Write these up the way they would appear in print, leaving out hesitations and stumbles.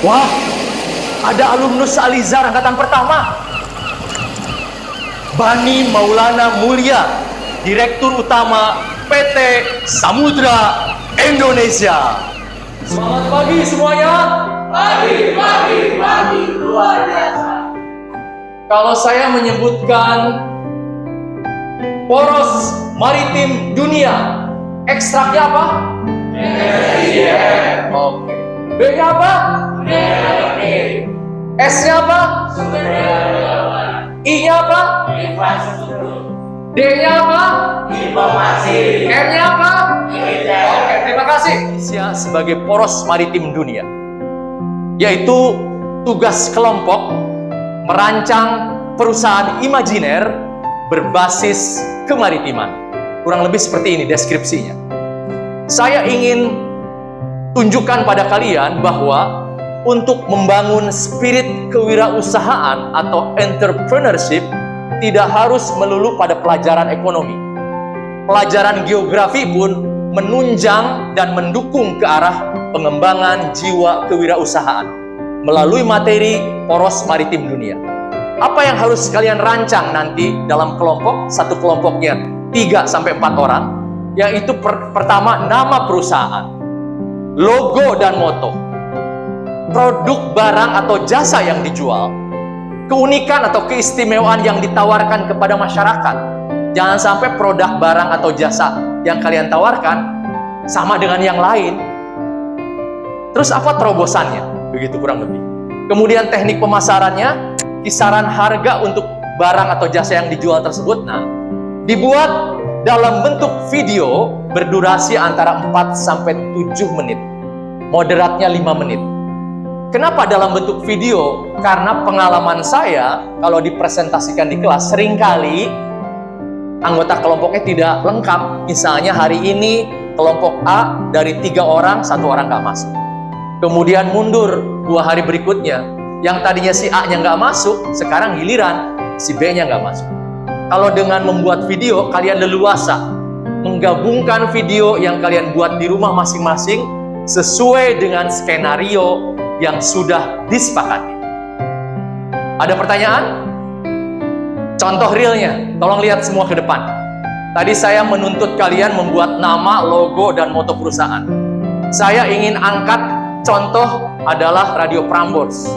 Wah, ada alumnus Alizar angkatan pertama. Bani Maulana Mulia, Direktur Utama PT Samudra Indonesia. Selamat pagi semuanya. Pagi, luar biasa. Kalau saya menyebutkan poros maritim dunia, ekstraknya apa? NaCl. Oke. B-nya apa? Negatif. S-nya apa? Sumber daya alam. I-nya apa? Infrastruktur. D-nya apa? Informasi. M-nya apa? Militer. Oke, terima kasih. Indonesia sebagai poros maritim dunia, yaitu tugas kelompok merancang perusahaan imajiner berbasis kemaritiman. Kurang lebih seperti ini deskripsinya. Saya ingin tunjukkan pada kalian bahwa untuk membangun spirit kewirausahaan atau entrepreneurship tidak harus melulu pada pelajaran ekonomi. Pelajaran geografi pun menunjang dan mendukung ke arah pengembangan jiwa kewirausahaan melalui materi poros maritim dunia. Apa yang harus kalian rancang nanti dalam kelompok, satu kelompoknya 3-4 orang, yaitu pertama nama perusahaan, logo dan moto, produk barang atau jasa yang dijual, keunikan atau keistimewaan yang ditawarkan kepada masyarakat. Jangan sampai produk barang atau jasa yang kalian tawarkan sama dengan yang lain. Terus apa terobosannya? Begitu kurang lebih. Kemudian teknik pemasarannya, kisaran harga untuk barang atau jasa yang dijual tersebut. Nah, dibuat dalam bentuk video berdurasi antara 4-7 menit. Moderatnya 5 menit. Kenapa dalam bentuk video? Karena pengalaman saya kalau dipresentasikan di kelas seringkali anggota kelompoknya tidak lengkap. Misalnya hari ini kelompok A dari 3 orang, 1 orang nggak masuk. Kemudian mundur 2 hari berikutnya, yang tadinya si A-nya nggak masuk, sekarang giliran si B-nya nggak masuk. Kalau dengan membuat video, kalian leluasa menggabungkan video yang kalian buat di rumah masing-masing sesuai dengan skenario yang sudah disepakati. Ada pertanyaan? Contoh realnya, tolong lihat semua ke depan. Tadi saya menuntut kalian membuat nama, logo, dan moto perusahaan. Saya ingin angkat contoh adalah Radio Prambors.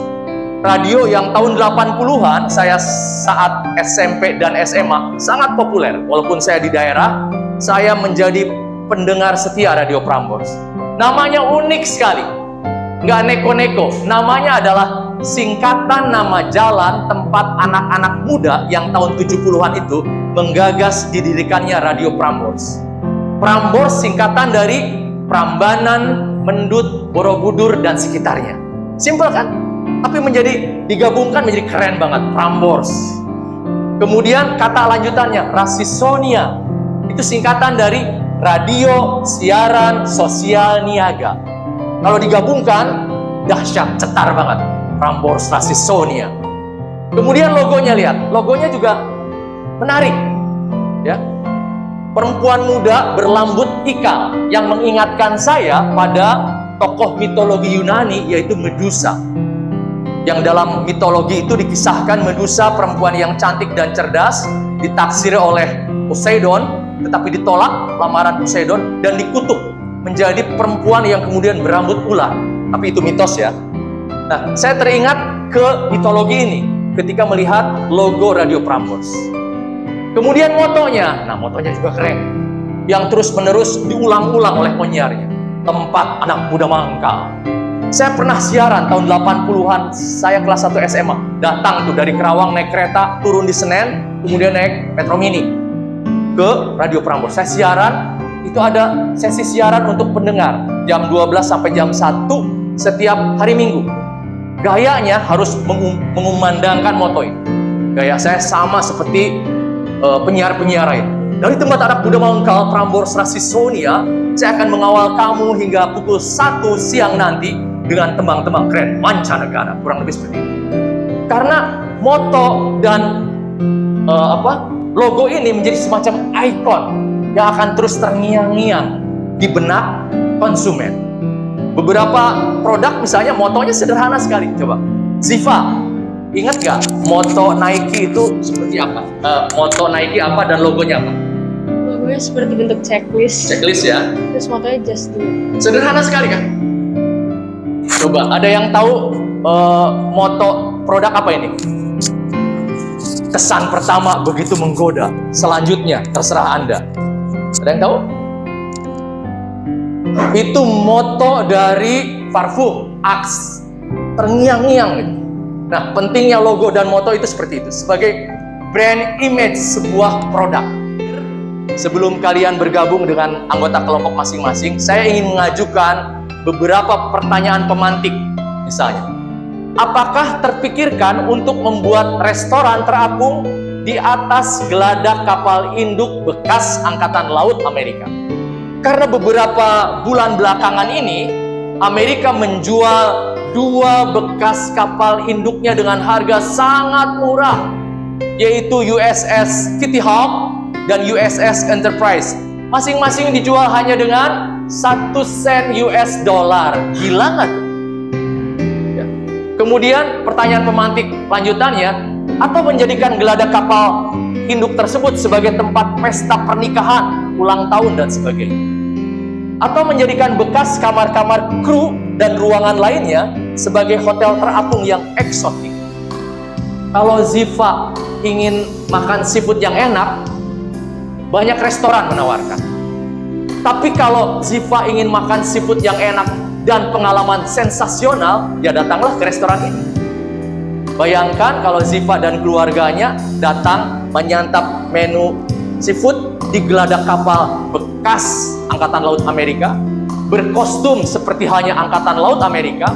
Radio yang tahun 80-an, saya saat SMP dan SMA sangat populer. Walaupun saya di daerah, saya menjadi pendengar setia Radio Prambors. Namanya unik sekali. Nggak neko-neko. Namanya adalah singkatan nama jalan tempat anak-anak muda yang tahun 70-an itu menggagas didirikannya Radio Prambors. Prambors singkatan dari Prambanan, Mendut, Borobudur, dan sekitarnya. Simpel kan? Tapi digabungkan menjadi keren banget, Prambors. Kemudian kata lanjutannya, Rasisonia. Itu singkatan dari Radio Siaran Sosial Niaga. Kalau digabungkan, dahsyat, cetar banget. Prambors Rasisonia. Kemudian logonya, lihat. Logonya juga menarik. Ya. Perempuan muda berlambut ikal yang mengingatkan saya pada tokoh mitologi Yunani, yaitu Medusa. Yang dalam mitologi itu dikisahkan Medusa, perempuan yang cantik dan cerdas, ditaksir oleh Poseidon, tetapi ditolak lamaran Poseidon dan dikutuk menjadi perempuan yang kemudian berambut ular. Tapi itu mitos ya. Nah, saya teringat ke mitologi ini ketika melihat logo Radio Prambors. Kemudian motonya, nah motonya juga keren, yang terus-menerus diulang-ulang oleh penyiarnya. Tempat anak muda mangkal. Saya pernah siaran tahun 80-an, saya kelas 1 SMA. Datang tuh dari Kerawang naik kereta, turun di Senen, kemudian naik Metro Mini ke Radio Prambors. Saya siaran, itu ada sesi siaran untuk pendengar jam 12 sampai jam 1 setiap hari Minggu. Gayanya harus mengumandangkan moto ini. Gaya saya sama seperti penyiar-penyiar lain. Dari tempat anak muda mangkal Prambors Rasisonia, saya akan mengawal kamu hingga pukul 1 siang nanti dengan tembang-tembang keren mancanegara, kurang lebih seperti itu. Karena moto dan logo ini menjadi semacam ikon yang akan terus terngiang-ngiang di benak konsumen. Beberapa produk misalnya motonya sederhana sekali. Coba, Ziva, ingat gak moto Nike itu seperti apa? Moto Nike apa dan logonya apa? Logonya seperti bentuk checklist. Checklist ya. Terus motonya just do it. Sederhana sekali kan? Coba, ada yang tahu moto produk apa ini? Kesan pertama begitu menggoda, selanjutnya terserah Anda. Ada yang tahu? Itu moto dari parfum Axe, terngiang-ngiang gitu. Nah, pentingnya logo dan moto itu seperti itu, sebagai brand image sebuah produk. Sebelum kalian bergabung dengan anggota kelompok masing-masing, saya ingin mengajukan beberapa pertanyaan pemantik. Misalnya, apakah terpikirkan untuk membuat restoran terapung di atas geladak kapal induk bekas Angkatan Laut Amerika? Karena beberapa bulan belakangan ini, Amerika menjual 2 bekas kapal induknya dengan harga sangat murah, yaitu USS Kitty Hawk dan USS Enterprise. Masing-masing dijual hanya dengan 1 sen US dollar. Gila nggak tuh? Ya. Kemudian pertanyaan pemantik lanjutannya, atau menjadikan geladak kapal induk tersebut sebagai tempat pesta pernikahan, ulang tahun dan sebagainya. Atau menjadikan bekas kamar-kamar kru dan ruangan lainnya sebagai hotel terapung yang eksotik. Kalau Ziva ingin makan seafood yang enak, banyak restoran menawarkan. Tapi kalau Ziva ingin makan seafood yang enak dan pengalaman sensasional, ya datanglah ke restoran ini. Bayangkan kalau Ziva dan keluarganya datang menyantap menu seafood di geladak kapal bekas Angkatan Laut Amerika, berkostum seperti halnya Angkatan Laut Amerika.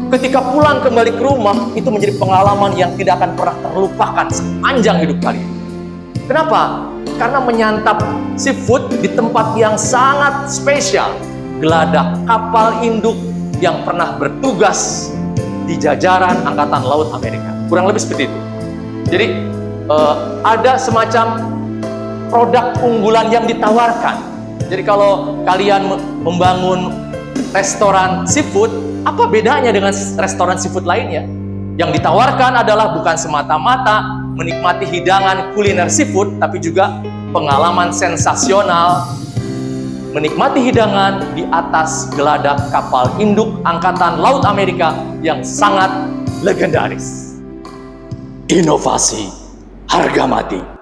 Ketika pulang kembali ke rumah, itu menjadi pengalaman yang tidak akan pernah terlupakan sepanjang hidup kalian. Kenapa? Karena menyantap seafood di tempat yang sangat spesial, geladak kapal induk yang pernah bertugas di jajaran Angkatan Laut Amerika. Kurang lebih seperti itu. Jadi ada semacam produk unggulan yang ditawarkan. Jadi kalau kalian membangun restoran seafood, apa bedanya dengan restoran seafood lainnya? Yang ditawarkan adalah bukan semata-mata menikmati hidangan kuliner seafood, tapi juga pengalaman sensasional menikmati hidangan di atas geladak kapal induk Angkatan Laut Amerika yang sangat legendaris. Inovasi harga mati.